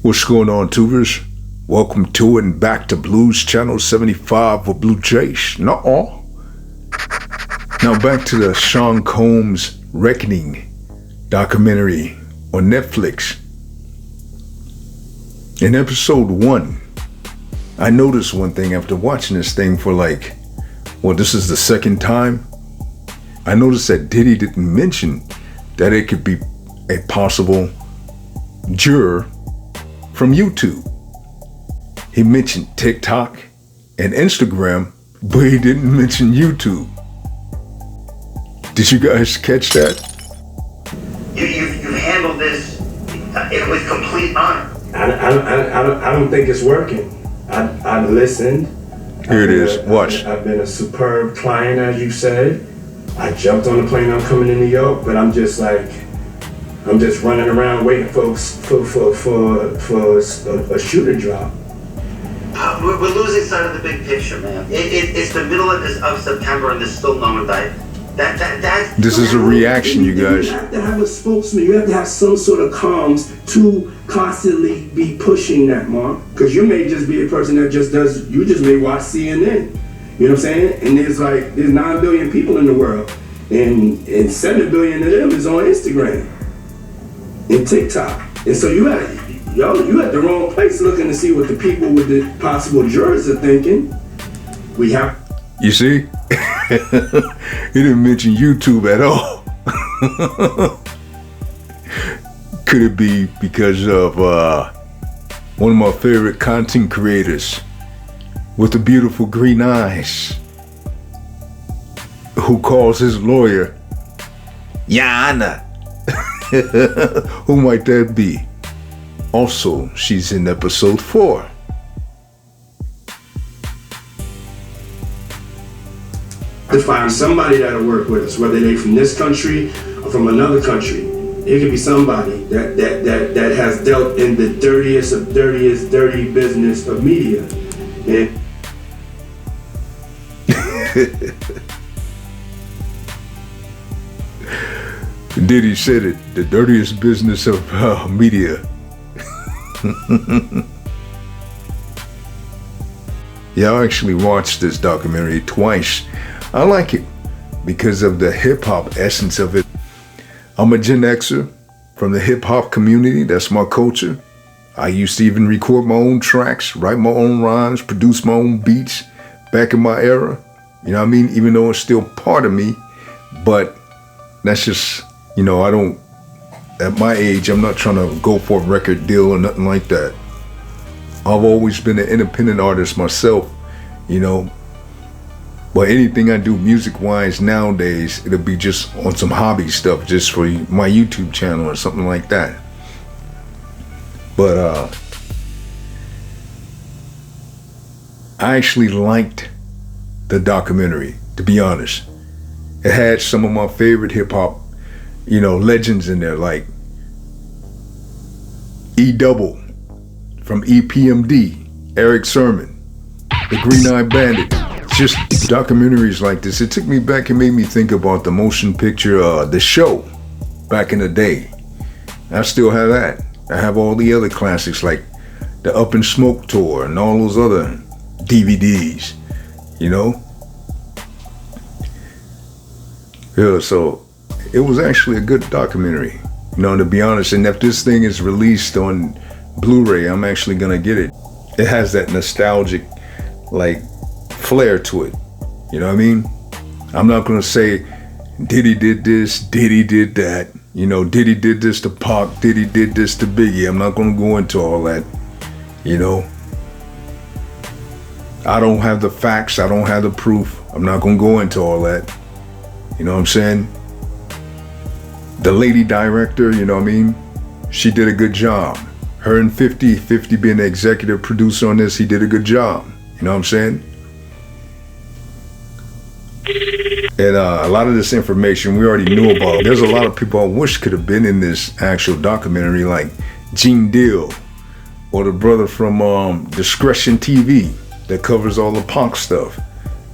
What's going on, tubers? Welcome to and back to Blues Channel 75 with Blue Jace. Nah-ahh. Now back to the Sean Combs Reckoning documentary on Netflix. In episode 1, I noticed one thing after watching this thing for this is the second time. I noticed that Diddy didn't mention that it could be a possible juror from YouTube. He mentioned TikTok and Instagram, but he didn't mention YouTube. Did you guys catch that? You handled this with complete honor. I don't think it's working. I listened. Here it is. Watch. I've been a superb client, as you said. I jumped on the plane. I'm coming to New York, but I'm just running around waiting for a shooter drop. We're losing sight of the big picture, man. It's the middle of September and there's still no one died. This is a reaction, you guys. You have to have a spokesman. You have to have some sort of comms to constantly be pushing that, Mark. Because you may just be a person that you just may watch CNN. You know what I'm saying? And there's 9 billion people in the world. And 7 billion of them is on Instagram and TikTok. And so you at the wrong place looking to see what the people with the possible jurors are thinking. You see? He didn't mention YouTube at all. Could it be because of one of my favorite content creators with the beautiful green eyes who calls his lawyer Yana? Who might that be? Also, she's in episode 4. To find somebody that'll work with us, whether they from this country or from another country. It could be somebody that has dealt in the dirtiest of dirty business of media. And Diddy said it, the dirtiest business of media. Yeah, I actually watched this documentary twice. I like it because of the hip-hop essence of it. I'm a Gen Xer from the hip-hop community. That's my culture. I used to even record my own tracks, write my own rhymes, produce my own beats back in my era. You know what I mean? Even though it's still part of me, but that's just, at my age, I'm not trying to go for a record deal or nothing like that. I've always been an independent artist myself, But anything I do music-wise nowadays, it'll be just on some hobby stuff, just for my YouTube channel or something like that. But I actually liked the documentary, to be honest. It had some of my favorite hip-hop, legends in there, like E-Double from EPMD, Eric Sermon, the Green Eye Bandit. Just documentaries like this, it took me back and made me think about the motion picture, The Show, back in the day. I still have that. I have all the other classics like the Up in Smoke tour and all those other DVDs, Yeah, so it was actually a good documentary, to be honest. And if this thing is released on Blu-ray, I'm actually gonna get it. It has that nostalgic, flair to it. You know what I mean? I'm not gonna say Diddy did this, Diddy did that. Diddy did this to Pac, Diddy did this to Biggie. I'm not gonna go into all that. I don't have the facts, I don't have the proof. I'm not gonna go into all that. You know what I'm saying? The lady director, she did a good job. Her and 50 being the executive producer on this, he did a good job. You know what I'm saying? And a lot of this information we already knew about. There's a lot of people I wish could have been in this actual documentary, like Gene Deal, or the brother from Discretion TV that covers all the punk stuff.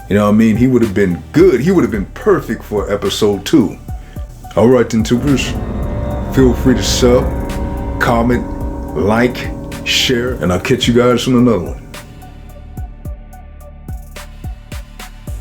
You know what I mean? He would have been good. He would have been perfect for episode 2. All right, then, tubers. Feel free to sub, comment, like, share, and I'll catch you guys on another one.